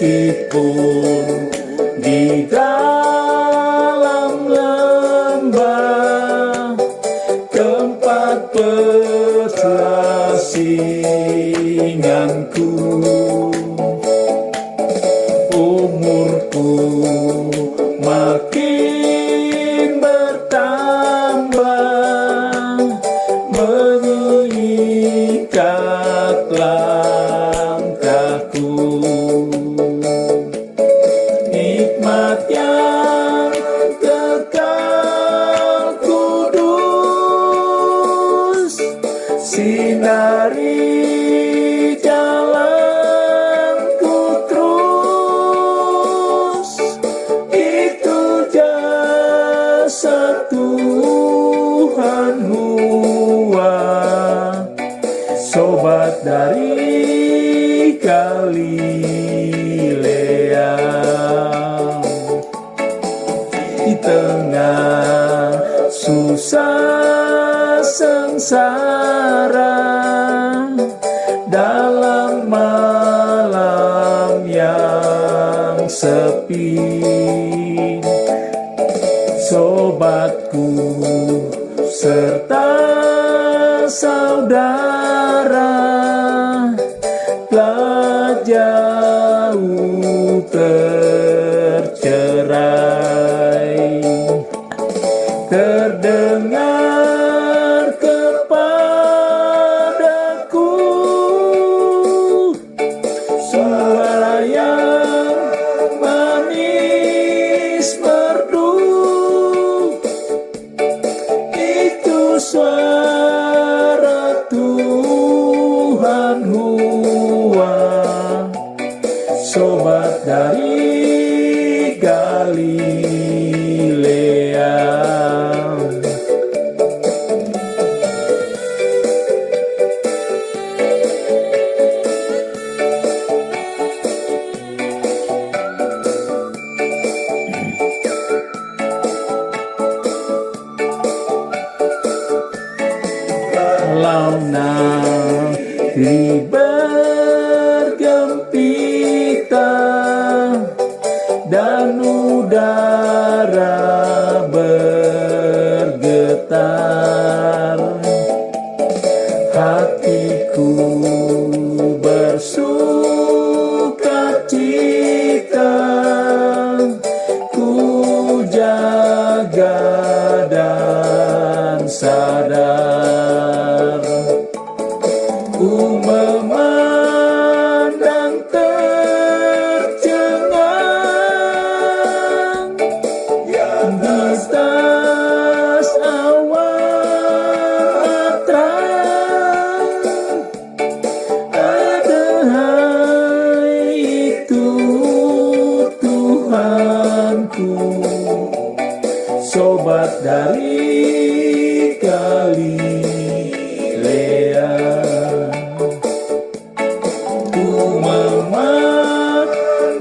Meskipun di dalam lembah tempat persinggahanku, umurku makin bertambah, mengikat langkahku. Nikmat yang kekal kudus, sinari jalanku terus. Itu jasa Tuhan Hua, sobat dari Galilea. Di tengah susah sengsara, dalam malam yang sepi, sobatku serta saudara telah jauh tercerai. Terdengar kepadaku suara yang manis merdu. Itu suara Tuhan Hua, sobat dari Galilea. Kalau negeri bergempita dan udara bergetar, hatiku bersuka cita, ku jaga dan sadar. Ku memandang tercengang di atas awan terang. Adahai itu Tuhanku, sobat dari Galilea.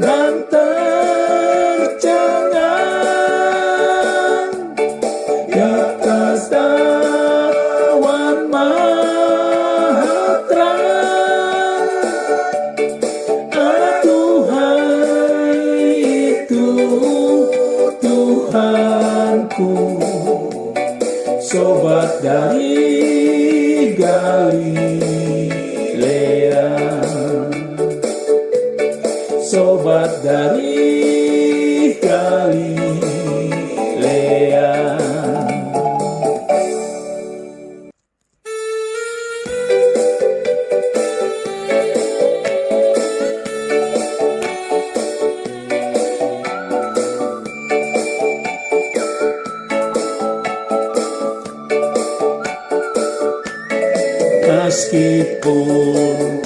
Dan tercengang di atas awan maha terang. Aduhai itu Tuhanku, sobat dari Galilea, sobat dari Galilea. Meskipun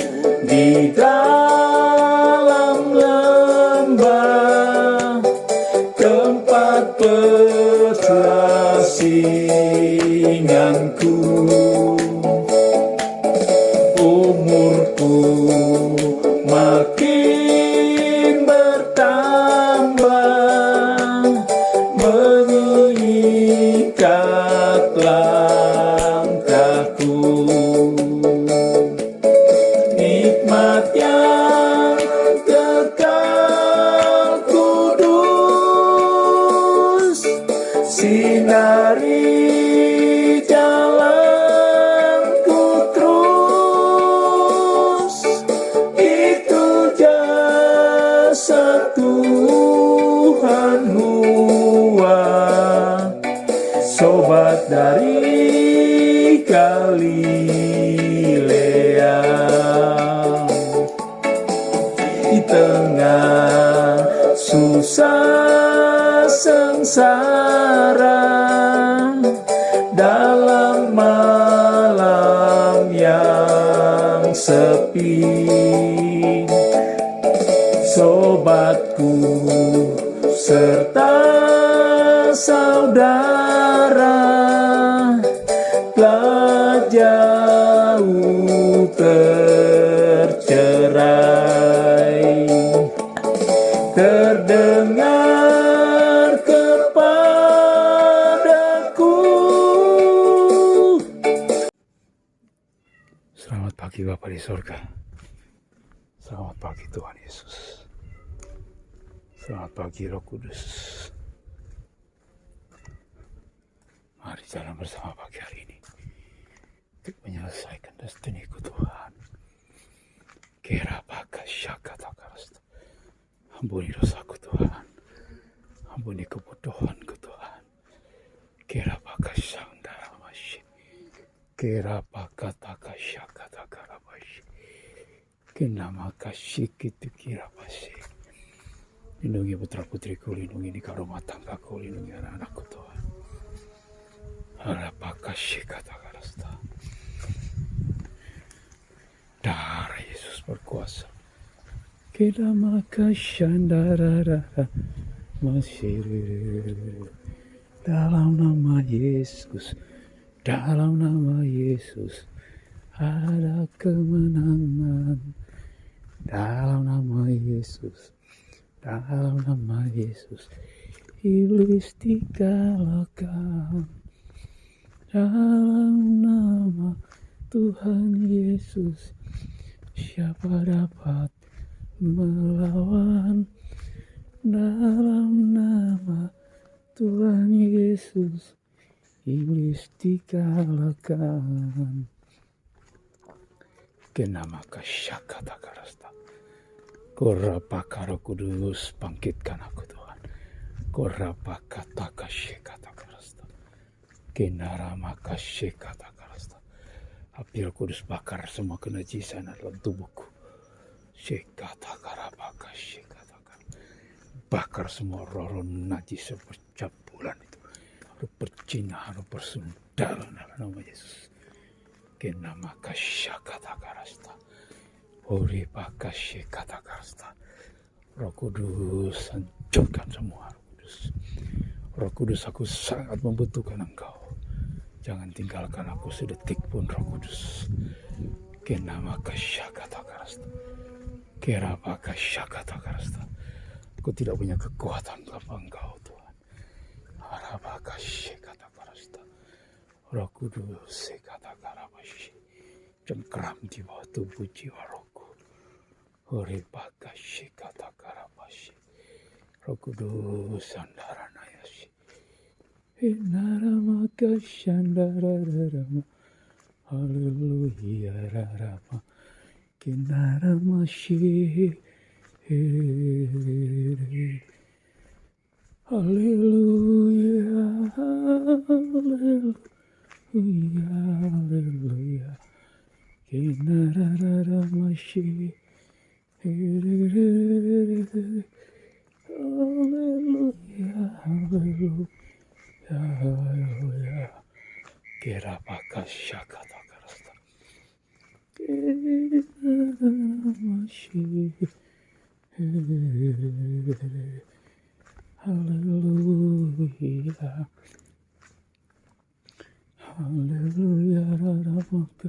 di dalam lembah tempat persinggahanku, umurku makin bertambah, mengikat langkahku. Nikmat yang kekal dari jalanku terus, itu jasa Tuhan Hua. Sobat dari Galilea, di tengah susah sengsara, dalam malam yang sepi, sobatku serta saudara telah jauh tercerai. Terdengar kepadaku. Selamat pagi Bapa di surga. Selamat pagi Tuhan Yesus. Selamat pagi Roh Kudus. Mari jalan bersama pagi hari ini untuk menyelesaikan destiniku Tuhan. Kira pakai syakata karasta. Ampuni dosaku Tuhan. Ampuni kebodohanku Tuhan. Kira pakai sandara masih. Kira pakai taka syakata karabashi. Kenama kasih kita kira pasti. Lindungi putra putriku, lindungi nikah rumah tanggaku, lindungi anak-anakku Tuhan. Harap kasih kata karasta. Darah Yesus berkuasa. Kita maka shandara masih dalam nama Yesus, dalam nama Yesus ada kemenangan. Dalam nama Yesus, dalam nama Yesus iblis dikalahkan. Dalam nama Tuhan Yesus siapa dapat melawan. Dalam nama Tuhan Yesus iblis dikalahkan. Kenama kasyakata karasta. Korapaka Roh Kudus bangkitkan aku Tuhan. Korapaka takasyakata karasta. Kenarama kasyakata karasta. Api Roh Kudus bakar semua kenajisan dalam tubuhku. Syekata karapaka syekata karasta. Bakar semua roh najis bercabulan itu. Roh percinahan, roh persundalan dalam nama Yesus. Kenama kasyakata karasta. Ori pakashe kata karasta. Roh Kudus hancurkan semua Roh Kudus. Roh Kudus aku sangat membutuhkan Engkau. Jangan tinggalkan aku sedetik pun Roh Kudus. Kenama kasyakata karasta. Kerapa kasyakata karasta. Aku tidak punya kekuatan tanpa Engkau Tuhan. Harapa kasyakata karasta. Roh Kudus sekata karabashi. Cengkeram di bawah tubuh jiwa rohku. Horibaka shikata karabashi. Roh Kudus sandarana yasi. Naramaka shandararama. Haleluya rarama. Kinaramashi. Haleluya. Haleluya. Haleluya. Kinararamashi. Haleluya, haleluya, haleluya. Kira pakai syakata karasta. Masih. Haleluya, haleluya, ramaka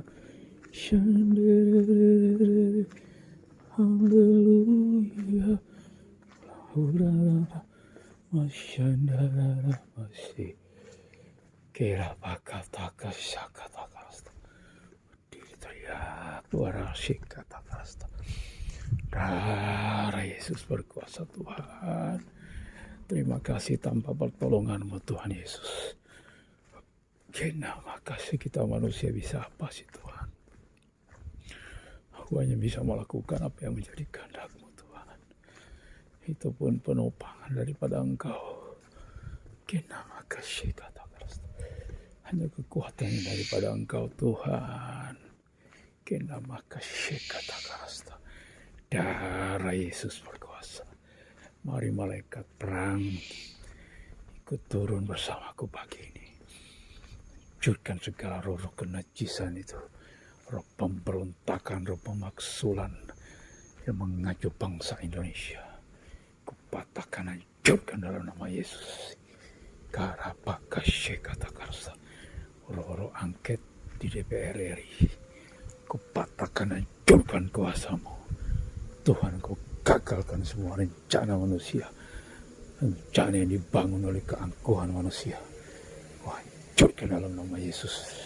shandere. Haleluya, hurara, mashandara, masih. Kira bakata kasyakata karasta. Diri teriak suara syakata karasta. Darah Yesus berkuasa Tuhan. Terima kasih tanpa pertolongan-Mu Tuhan Yesus. Kenapa kasih kita manusia bisa apa sih Tuhan? Aku hanya bisa melakukan apa yang menjadi kehendak-Mu Tuhan. Itu pun penopangan daripada Engkau. Kenapa kasih kata Kristo. Hanya kekuatan daripada Engkau Tuhan. Kenapa kasih kata Kristo. Darah Yesus berkuasa. Mari malaikat perang ikut turun bersamaku pagi ini. Hancurkan segala roh kenajisan itu. Roh pemberontakan, roh pemaksulan yang mengacu bangsa Indonesia. Kupatahkan, hancurkan dalam nama Yesus. Karapakashe kata karsa. Roh-roh angket di DPR RI. Kupatahkan, hancurkan kuasamu. Tuhan, Kau gagalkan semua rencana manusia. Rencana yang dibangun oleh keangkuhan manusia. Kau hancurkan dalam nama Yesus.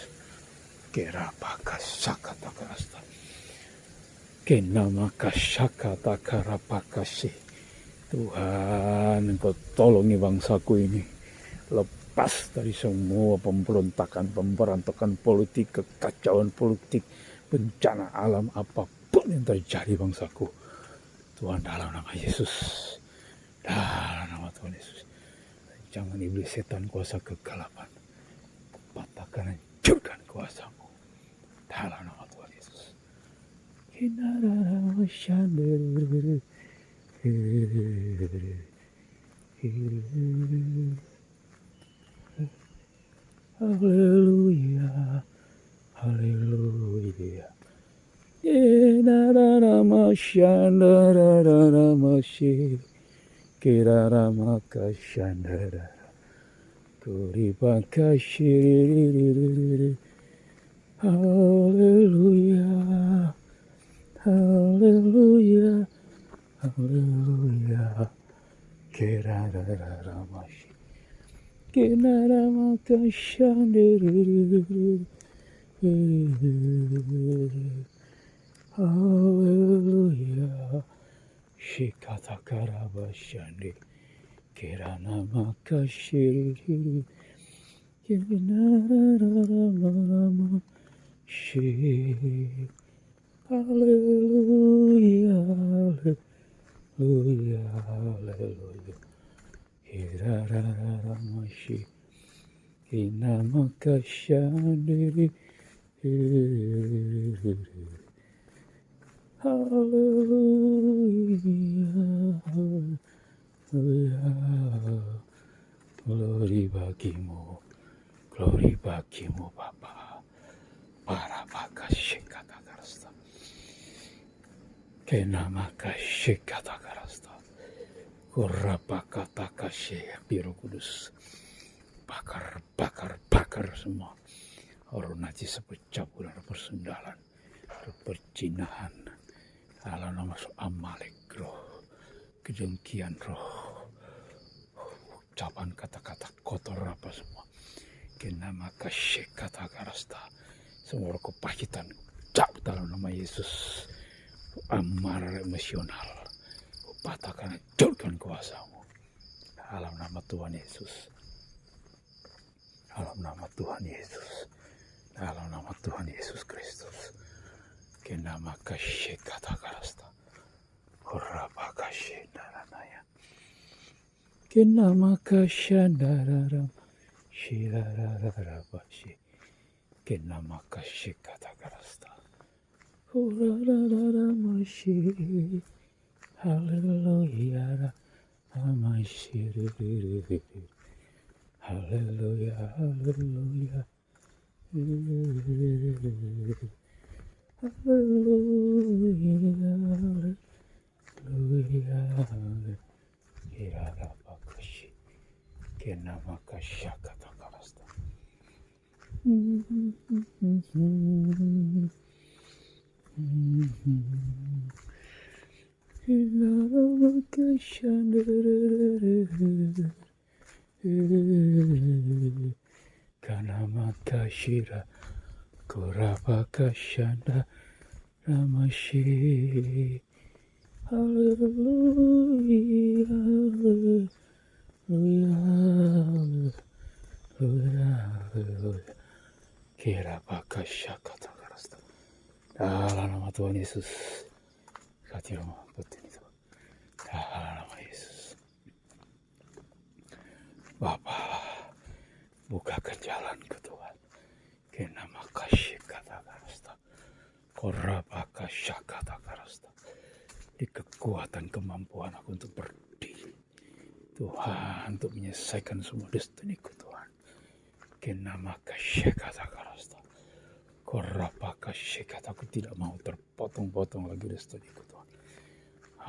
Kerapakasakata karasta. Kenamakasakata karapakasi. Tuhan, Engkau tolongi bangsaku ini. Lepas dari semua pemberontakan, pemberontakan politik, kekacauan politik, bencana alam apapun yang terjadi bangsaku. Tuhan, dalam nama Yesus. Dalam nama Tuhan Yesus. Jangan iblis setan kuasa kegelapan. Patahkan, hancurkan kuasamu. Dalam nama Tuhan Yesus. Haleluya. Haleluya. Haleluya, haleluya, haleluya. Kerararamashi, kenaramakashandere. Haleluya, shikatakarabashande, keranamakashiri, kenararamamashi. Haleluya, haleluya, haleluya. Kerararamashi, kenamakashandere. Haleluya, haleluya. Glory bagimu, glory bagimu Bapa. Para makasih kata karasta. Kenama kasih kata karasta. Kurapa kata kasih biru kudus. Bakar, bakar, bakar semua. Orang najis bercampur dan persendalan. Percinahan. Ala nama Amalek roh. Kedengkian roh. Ucapan kata-kata kotor apa semua. Kenama kasih kata karasta. Semua kepahitan jauh dalam nama Yesus. Amarah emosional. Patahkan, hancurkan kuasamu. Dalam nama Tuhan Yesus. Dalam nama Tuhan Yesus. Dalam nama Tuhan Yesus Kristus. Kenama kasih kata karasta. Kurapa kasih daranaya. Kenama kasih dararam. Shirarararabashi. Kenama kasih kata karasta. Kurarararamashi. Haleluya. Amashi. Haleluya. Haleluya. Haleluya. Haleluya. Kirarabakashi. Kenamakasha kata karasta. Kanamakashira Kurabakashanda Ramashi. Hallelujah, hallelujah, hallelujah, hallelujah. Kira Bakashakata Karasta. Dalam nama Tuhan Yesus. Kati rumah betul itu. Dalam nama Yesus. Bapa, bukakan jalan ke Tuhan. Kena makasih kata Karasta. Korabaka Shakata Karasta. Di kekuatan kemampuan aku untuk berdiri. Tuhan, untuk menyelesaikan semua destiniku Tuhan. Kena makasih kata Karasta. Korabaka Shakata, aku tidak mau terpotong-potong lagi destiniku Tuhan.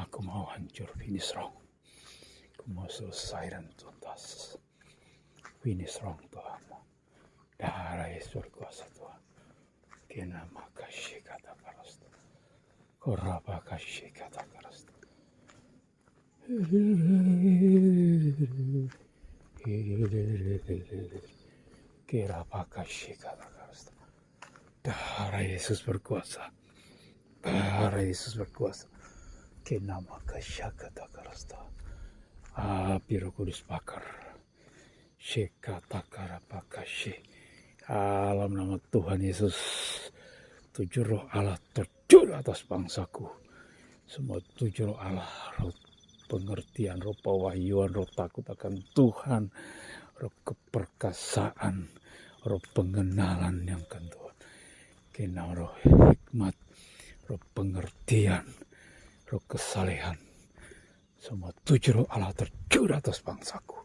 Aku mau hancur, finish wrong. Aku mau selesai dan tuntas. Finish wrong Tuhan. Darah Yesus berkuasa Tuhan. Kena makasih kata Karasta. Korabaka Shakata Karasta. Kira Bakashika Karasta. Darah Yesus berkuasa. Darah Yesus berkuasa. Kena makasih Karasta. Api Roh Kudus bakar. Shekata Karabakashi. Alam nama Tuhan Yesus. 7 roh Allah terjun atas bangsaku. Semua 7 roh Allah, roh pengertian, roh pewahyuan, roh takut akan Tuhan, roh keperkasaan, roh pengenalan yang akan Tuhan. Kena roh hikmat, roh pengertian, roh kesalehan. Semua 7 roh Allah terjun atas bangsaku.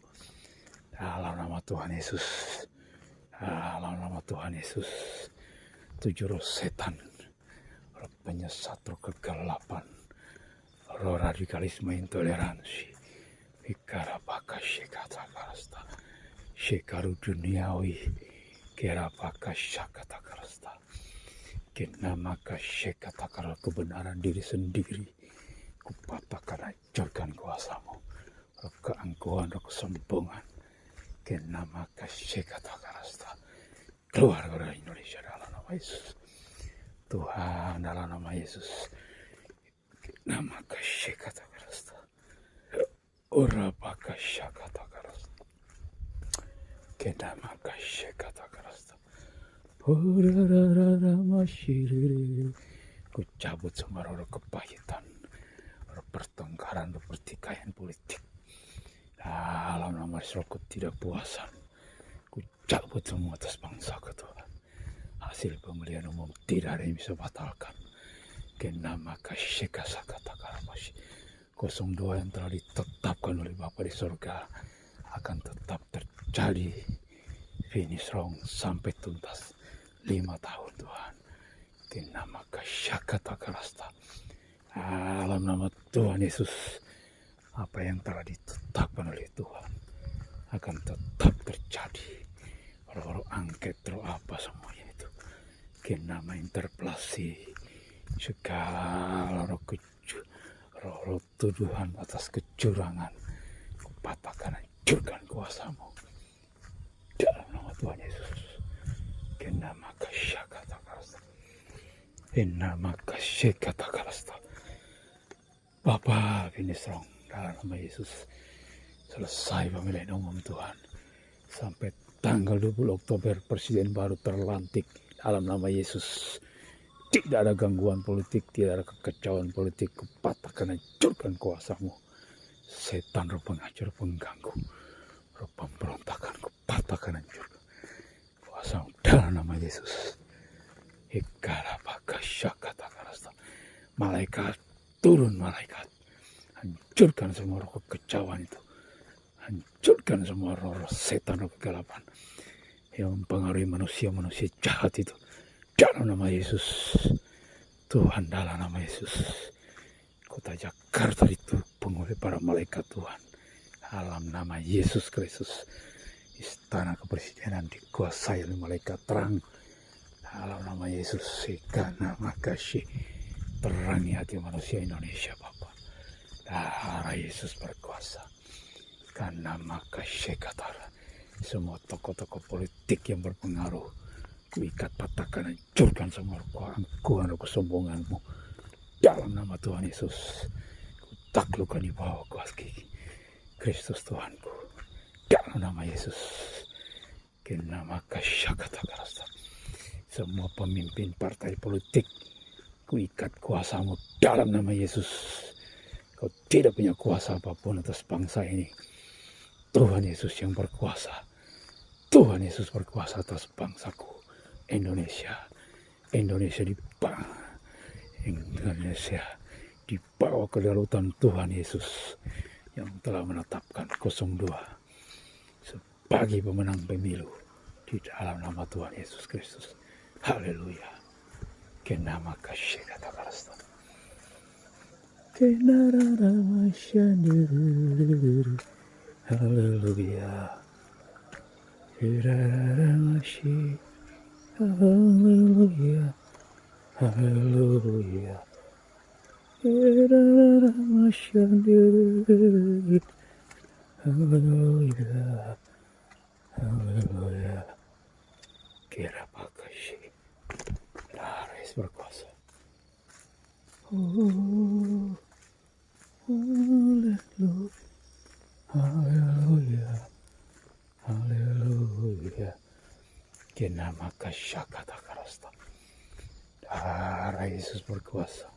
Dalam nama Tuhan Yesus. Dalam nama Tuhan Yesus. 7 roh setan, roh penyesat, roh kegelapan, roh radikalisme intoleransi, Ikarabaka Shekata Karasta, Shekaru duniawi, Kerabaka Shakata Karasta, Kenamaka Shekata Karasta, kebenaran diri sendiri, kupatahkan hancurkan kuasamu, roh keangkuhan, roh kesombongan, Kenamaka Shekata Karasta, keluar dari Indonesia dalam nama Yesus. Tuhan, dalam nama Yesus. Nama kasih kata Karasta. Ora bakasya kata Karasta. Kenama kasih kata Karasta. Ora masyiri. Ku cabut semua roh kepahitan, roh pertengkaran, roh pertikaian politik. Dalam nama Yesus, roh ketidakpuasan. Ku cabut semua atas bangsa ke Tuhan. Hasil pemilihan umum tidak ada yang bisa batalkan. Kenama kasih kata Karamashi. 02 yang telah ditetapkan oleh Bapa di surga akan tetap terjadi. Finish wrong sampai tuntas 5 tahun Tuhan. Kenama kasih kata Karasta. Dalam nama Tuhan Yesus, apa yang telah ditetapkan oleh Tuhan akan tetap terjadi. Roh angket, roh apa semuanya itu. Kenama interpelasi, segala roh roh tuduhan atas kecurangan, kupatahkan, hancurkan kuasamu. Dalam nama Tuhan Yesus. Kenama kasih kata Karasta. Kenama kasih kata Karasta. Bapa, finish wrong. Dalam nama Yesus. Selesai pemilihan umum Tuhan. Sampai tanggal 20 Oktober Presiden baru terlantik. Dalam nama Yesus. Tidak ada gangguan politik, tidak ada kekacauan politik. Kupatahkan, hancurkan kuasamu. Setan, roh penghancur, pengganggu, roh pemberontakan, kupatahkan, hancurkan kuasamu dalam nama Yesus. Malaikat, turun malaikat. Hancurkan semua roh kekacauan itu. Hancurkan semua roh setan, roh kegelapan yang mempengaruhi manusia-manusia jahat itu. Dalam nama Yesus. Tuhan, dalam nama Yesus. Kota Jakarta ditumpung oleh para malaikat Tuhan. Dalam nama Yesus Kristus. Istana kepresidenan dikuasai oleh malaikat terang. Dalam nama Yesus. Karena makasih. Terangi hati manusia Indonesia Bapa. Darah Yesus berkuasa. Karena makasih kata semua tokoh-tokoh politik yang berpengaruh. Kuikat, patahkan, hancurkan semua keangkuhan dan kesombonganmu. Dalam nama Tuhan Yesus. Ku taklukkan di bawah kuasa Kristus Tuhanku. Dalam nama Yesus. Kenama kasih kata Karasta. semua pemimpin partai politik, kuikat kuasamu dalam nama Yesus. Kau tidak punya kuasa apapun atas bangsa ini. Tuhan Yesus yang berkuasa. Tuhan Yesus berkuasa atas bangsaku, Indonesia. Indonesia dibawa ke dalutan Tuhan Yesus yang telah menetapkan 02 sebagai pemenang pemilu di dalam nama Tuhan Yesus Kristus. Haleluya. Kenama kasih kata karasta. Kenara masyandir. Haleluya. Kenara masyi. Haleluya. Haleluya. Kenara masyandir. Haleluya. Haleluya. Kira pakasih. Laris berkuasa. Oh, haleluya. Haleluya. Haleluya. Kenama kasyakata karasta. Darah Yesus berkuasa.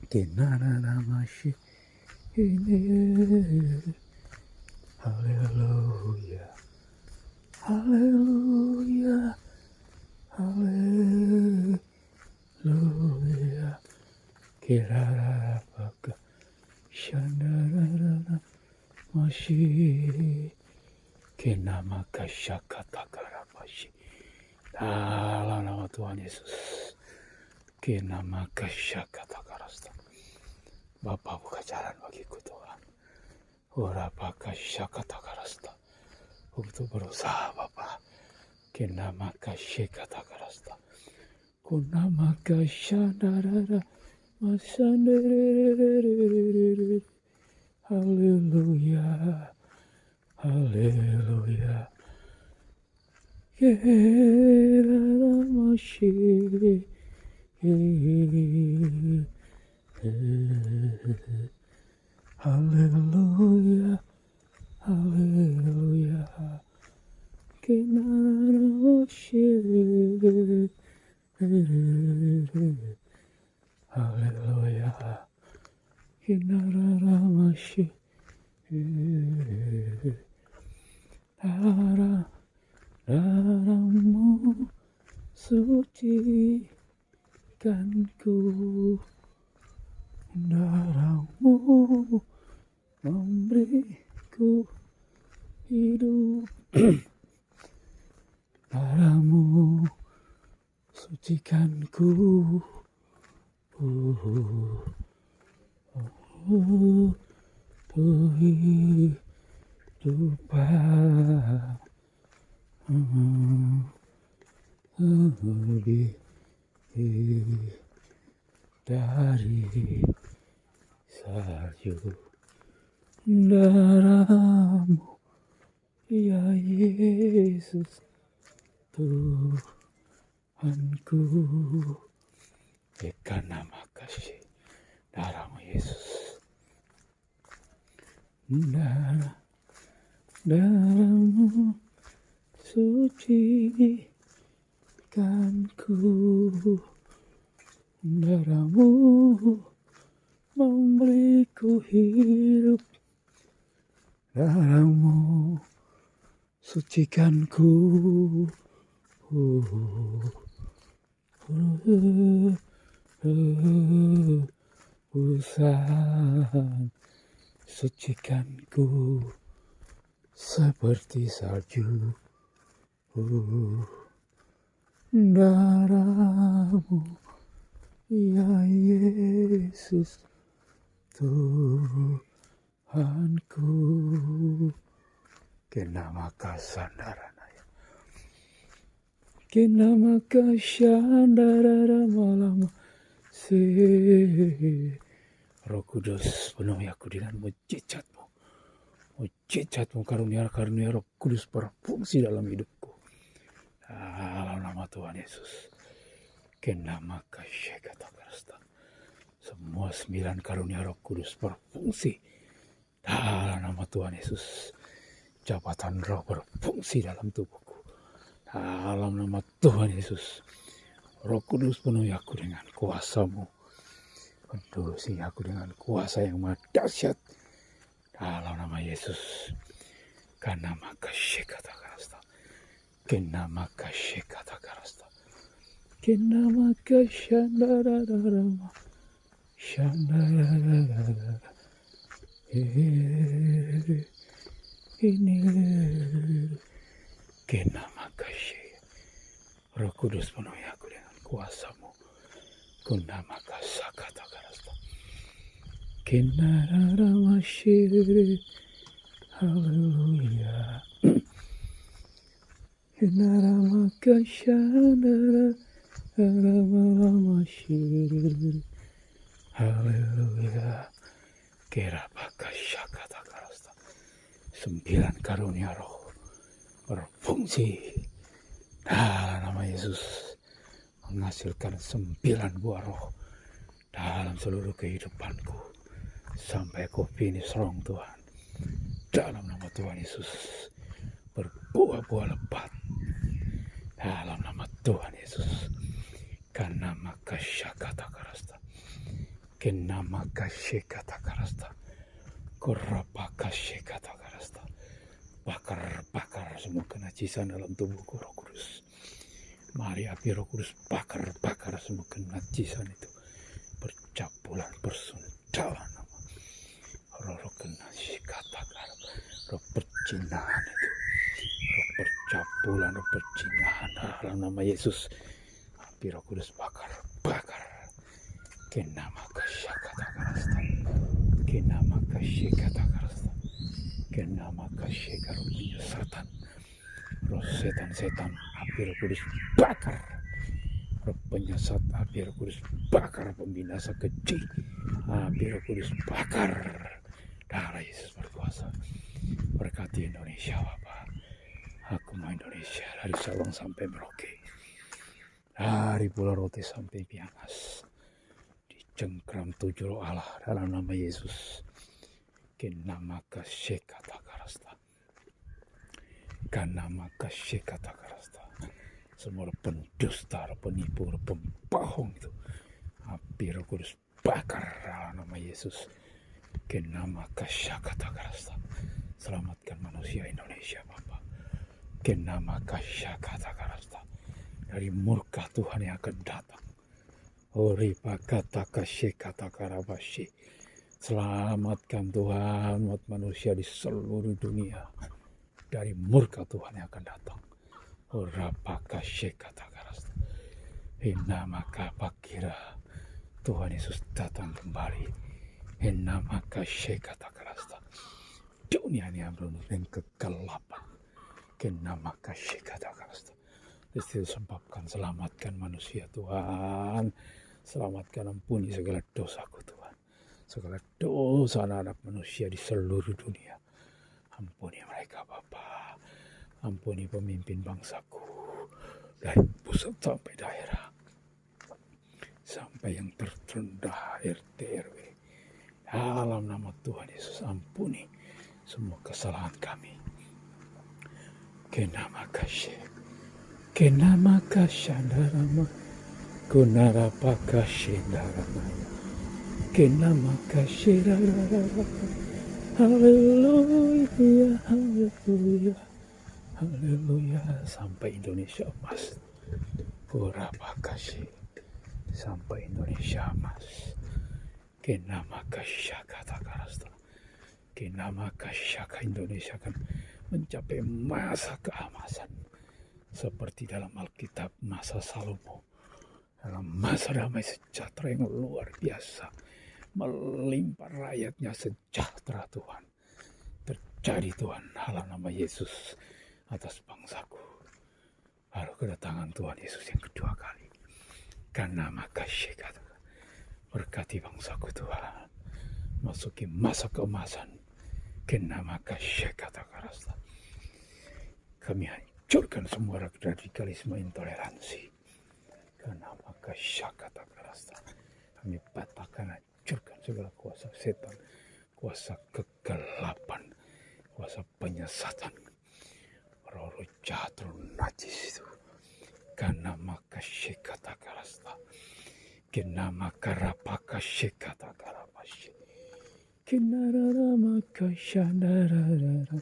Kenana namashi. Haleluya. Haleluya. Haleluya. Kirara baka shandarara mashi. Kenama kasyakata karapashi. Dalam nama Tuhan Yesus. Kenama kasyakata karasta. Bapa buka jalan bagiku Tuhan. Ora kasyakata karasta. Untuk berusaha Bapa. Kenama kasyakata karasta. Kunama kasyandarara masandarara. Haleluya. Haleluya. Kerana masih. Haleluya. Haleluya. Kerana masih. Haleluya. Kerana masih. Darahmu sucikanku, darahmu memberiku hidup, darahmu sucikanku, kehidupan. Lebih dari salju, darahmu ya Yesus Tuhanku. Berikan nama kasih darahmu Yesus. Darahmu sucikanku, darahmu memberiku hidup, darahmu sucikanku, usah sucikanku seperti salju. Darahmu ya Yesus Tuhanku. Kenama kasandarana, kenama kasandarana malam si. Roh Kudus penuhi aku dengan mujizatmu. Mujizatmu karunia Roh Kudus berfungsi dalam hidupku. Dalam nama Tuhan Yesus. Kenama kasyakata karasta. Semua 9 karunia Roh Kudus berfungsi dalam nama Tuhan Yesus. Jabatan roh berfungsi dalam tubuhku. Dalam nama Tuhan Yesus, Roh Kudus penuhi aku dengan kuasa-Mu. Penuhi aku dengan kuasa yang maha dahsyat. Dalam nama Yesus. Karena maka kata karasta. Kena maka kata karasta. Kena maka shandarararama. Shandarararara. Ini. Kena maka Roh Kudus penuhi aku dengan kuasa-Mu. Kena maka sakata karasta. Kena rarama shiri. Haleluya. Kena maka shandara. Rama shiri. Haleluya. Kera maka sakata karasta. 9 karunia roh berfungsi dalam nama Yesus, menghasilkan 9 buah roh dalam seluruh kehidupanku sampai aku finish rong Tuhan. Dalam nama Tuhan Yesus, berbuah-buah lebat dalam nama Tuhan Yesus. Karena maka syakata karasta, kena maka syakata karasta, korapaka syakata karasta. Bakar semua kenajisan dalam tubuhku, Roh Kudus. Mari api Roh Kudus bakar semua kenajisan itu. Bercabulan, bersundalan nama. Roh kenasi katakan. Roh percinahan itu. Roh percabulan, roh percinahan dalam nama Yesus. Api Roh Kudus bakar. Kenama kasya katakan. Kenama kasya katakan. Kenama kasih karo punya setan, roh setan, api Roh Kudus bakar, roh penyesat, api Roh Kudus bakar, pembinasa keji, api Roh Kudus bakar. Darah Yesus berkuasa. Berkati Indonesia Bapak. Aku mau Indonesia dari Sabang sampai Merauke, dari Pulau Rote sampai Pianas, dicengkram 7 roh Allah dalam nama Yesus. Kenama kasih kata karasta. Kanama kasih kata karasta. Semua pendusta, penipu, pembohong itu. Api Roh Kudus bakar dalam nama Yesus. Kenama kasih kata karasta. Selamatkan manusia Indonesia Bapak. Kenama kasih kata karasta. Dari murka Tuhan yang akan datang. Oripa kata kasih kata karabashi. Selamatkan Tuhan umat manusia di seluruh dunia dari murka Tuhan yang akan datang. Orapaka syekata karasta. Hinamaka pakira Tuhan Yesus datang kembali. Hinamaka syekata karasta. Dunia ini belum dengan kegelapan. Hinamaka syekata karasta. Disebabkan selamatkan manusia Tuhan. Selamatkan, ampuni segala dosaku Tuhan. Segala dosa anak manusia di seluruh dunia. Ampuni mereka Bapa. Ampuni pemimpin bangsaku. Dari pusat sampai daerah. Sampai yang terrendah RT RW. Dalam nama Tuhan Yesus ampuni semua kesalahan kami. Kenama kasih. Kenama kasih darama. Kunarapaka shindaramaya. Kenama kasih rararara. Haleluya, haleluya, haleluya. Sampai Indonesia emas. Kurapa kasih. Sampai Indonesia emas. Kenama kasih kata karasta. Kenama kasih Indonesia akan mencapai masa keemasan. Seperti dalam Alkitab masa Salomo. Dalam masa damai sejahtera yang luar biasa. Melimpah rakyatnya sejahtera Tuhan. Terjadi Tuhan dalam nama Yesus atas bangsaku. Baru kedatangan Tuhan Yesus yang kedua kali. Karena makasih katakan. Berkati bangsaku Tuhan. Masuki masa keemasan. Karena makasih katakan. Kami hancurkan semua radikalisme intoleransi. Karena makasih katakan. Kami patahkan, hancurkan segala kuasa setan, kuasa kegelapan, kuasa penyesatan. roh jahat, roh najis itu. Karena maka kata karasta. Kena maka rapaka kata karapashi. Kinarara maka shandarara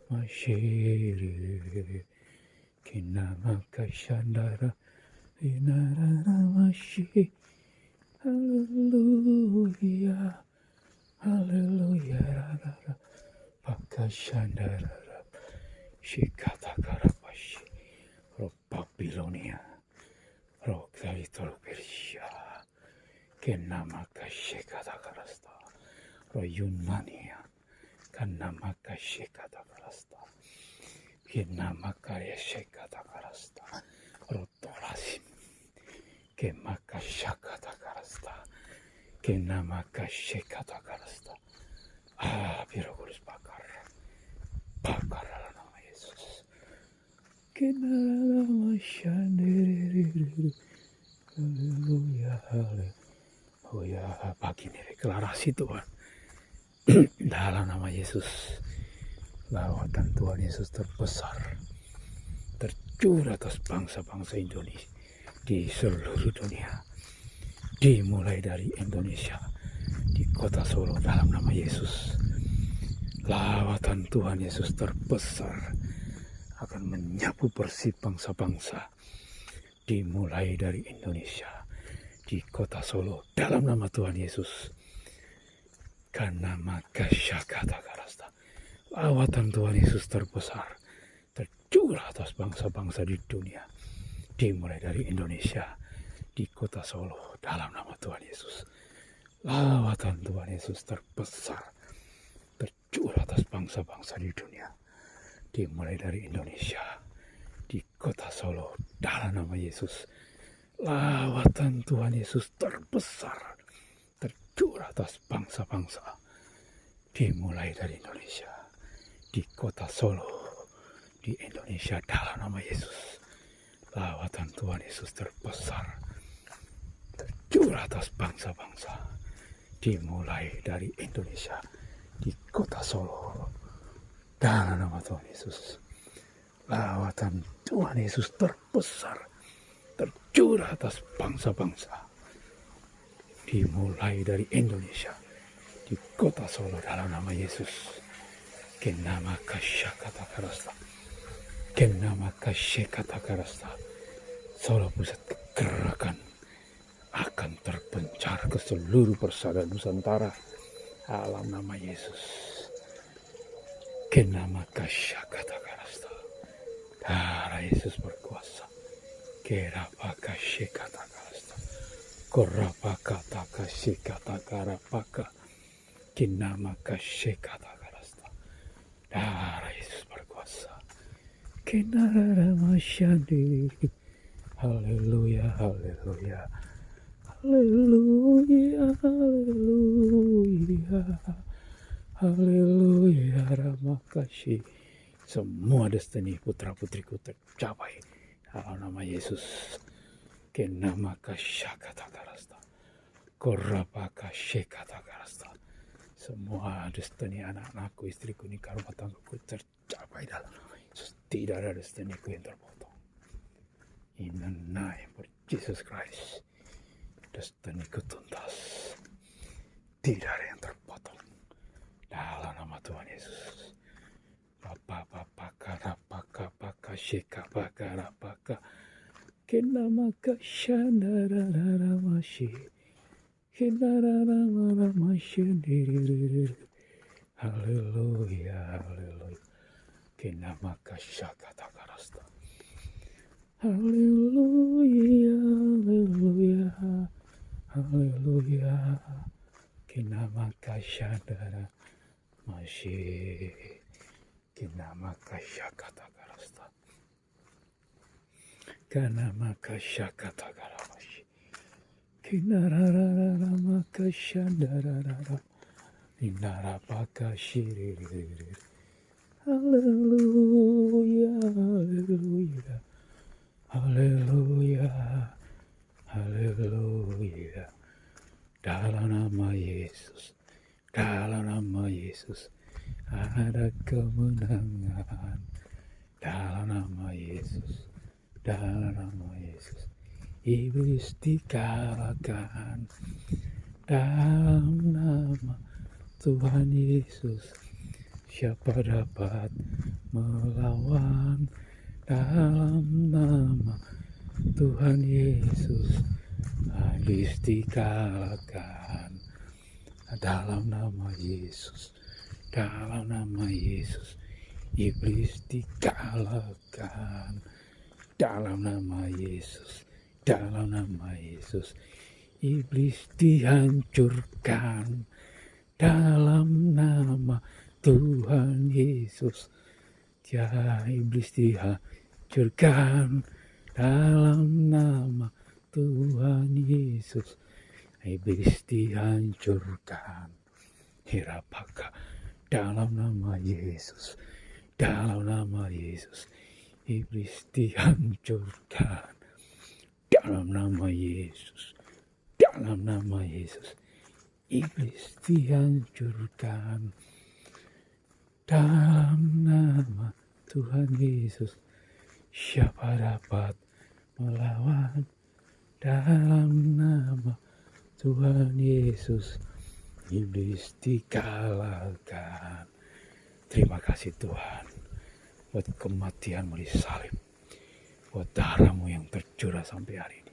mashiri. Kina maka shandara inarara mashi. Hallelujah. Hallelujah. Pakashandara Shikata Karapashi Ro Babylonia Ro Kaitol Persia Kenamaka Shikata Karasta Ro Yunania Kanamaka Shikata Karasta Kenamaka Shikata Karasta Ro Torasim Kemaka Shakata Karasta Kenamaka Shikata Karasta. Biar kurus bakar dalam nama Yesus. Kenala masyandir. Haleluya, haleluya. Pagi ini deklarasi Tuhan. Dalam nama Yesus. Lawatan Tuhan Yesus terbesar. Tercurah atas bangsa-bangsa Indonesia. Di seluruh dunia. Dimulai dari Indonesia. Di kota Solo dalam nama Yesus. Lawatan Tuhan Yesus terbesar akan menyapu bersih bangsa-bangsa. Dimulai dari Indonesia. Di kota Solo dalam nama Tuhan Yesus. Karena maka syakata karasta. Lawatan Tuhan Yesus terbesar. Tercurah atas bangsa-bangsa di dunia. Dimulai dari Indonesia. Di kota Solo dalam nama Tuhan Yesus. Lawatan Tuhan Yesus terbesar tercurah atas bangsa-bangsa di dunia. Dimulai dari Indonesia. Di kota Solo dalam nama Yesus. Lawatan Tuhan Yesus terbesar tercurah atas bangsa-bangsa. Dimulai dari Indonesia. Di kota Solo. Di Indonesia dalam nama Yesus. Lawatan Tuhan Yesus terbesar tercurah atas bangsa-bangsa. Dimulai dari Indonesia. Di kota Solo dalam nama Tuhan Yesus. Lawatan Tuhan Yesus terbesar tercurah atas bangsa-bangsa. Dimulai dari Indonesia. Di kota Solo dalam nama Yesus. Kenama kasyakata karasta. Kenama kasyakata karasta. Solo pusat kegerakan akan terpencar ke seluruh persada Nusantara. Alam nama Yesus. Kenama kasyakata karasta. Darah Yesus berkuasa. Kerapaka syekata karasta. Korapaka taka syekata karapaka. Kenama kasyekata karasta. Darah Yesus berkuasa. Kenara masyandi. Haleluya, haleluya. Haleluya, haleluya, haleluya, terima kasih. Semua destiny putra-putriku tercapai dalam nama Yesus. Kenama kasyakata karasta. Korapaka syekata karasta. Semua destiny anak-anakku, istriku, nikah, rumah tanggaku tercapai dalam nama Yesus. Tidak ada destiniku yang terpotong. In the name of Jesus Christ. Destiniku tuntas. Tidak ada yang terpotong. Dalam nama Tuhan Yesus. Papa shika paka. Kenamaka shandarara mashi. Kenarara mashi. Haleluya, haleluya. Kenamaka syakata karasta. Haleluya, haleluya. Haleluya. Kinamaka shandara mashi. Kinamaka syakata karasta. Kanamaka syakata karamashi. Kinarara maka shandara. Inarapaka shiriri. Haleluya, haleluya. Haleluya. Haleluya. Dalam nama Yesus. Dalam nama Yesus ada kemenangan. dalam nama Yesus, dalam nama Yesus. Iblis dikalahkan dalam nama Tuhan Yesus. Siapa dapat melawan dalam nama Tuhan Yesus? Iblis dikalahkan dalam nama Yesus, dalam nama Yesus. Iblis dikalahkan dalam nama Yesus, dalam nama Yesus. Iblis dihancurkan dalam nama Tuhan Yesus. Ya, iblis dihancurkan dalam nama Tuhan Yesus. Iblis dihancurkan. Hirapaka dalam nama Yesus, dalam nama Yesus. Iblis dihancurkan dalam nama Yesus, dalam nama Yesus. Iblis dihancurkan dalam nama Tuhan Yesus. Siapa dapat melawan dalam nama Tuhan Yesus? Iblis dikalahkan. Terima kasih Tuhan buat kematian-Mu di salib, buat darah-Mu yang tercurah sampai hari ini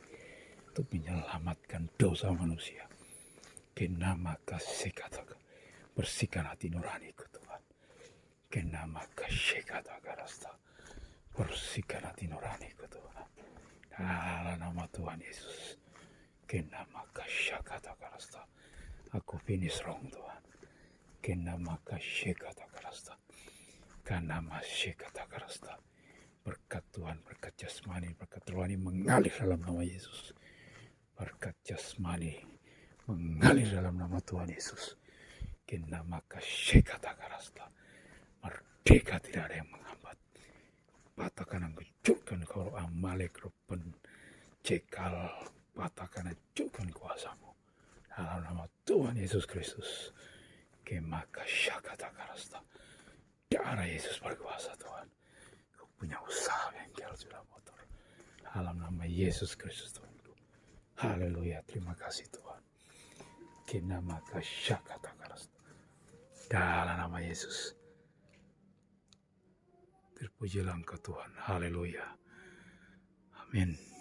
untuk menyelamatkan dosa manusia. Kenama kasih katakan, bersihkan hati nuraniku Tuhan. Kenama kasih katakan, bersihkan hati nuraniku Tuhan. Dalam nama Tuhan Yesus. Kenama kasih katakan, aku finish wrong Tuhan. Kenama kasih katakan, kenama kasih katakan. Berkat Tuhan, berkat jasmani, berkat rohani mengalir dalam nama Yesus. Berkat jasmani mengalir dalam nama Tuhan Yesus. Kenama kasih katakan, merdeka tidak ada yang menghambat. Patahkan, hancurkan kalau Amalek, rupen, cekal, patahkan, hancurkan kuasamu. Dalam nama Tuhan Yesus Kristus. Kemaka syakatakara. Darah Yesus berkuasa Tuhan. Kau punya usaha bengkel sudah motor. Dalam nama Yesus Kristus Tuhanku. Haleluya, terima kasih Tuhan. Kenamaka syakatakara. Dalam nama Yesus. Terpujilah Engkau Tuhan. Haleluya. Amin.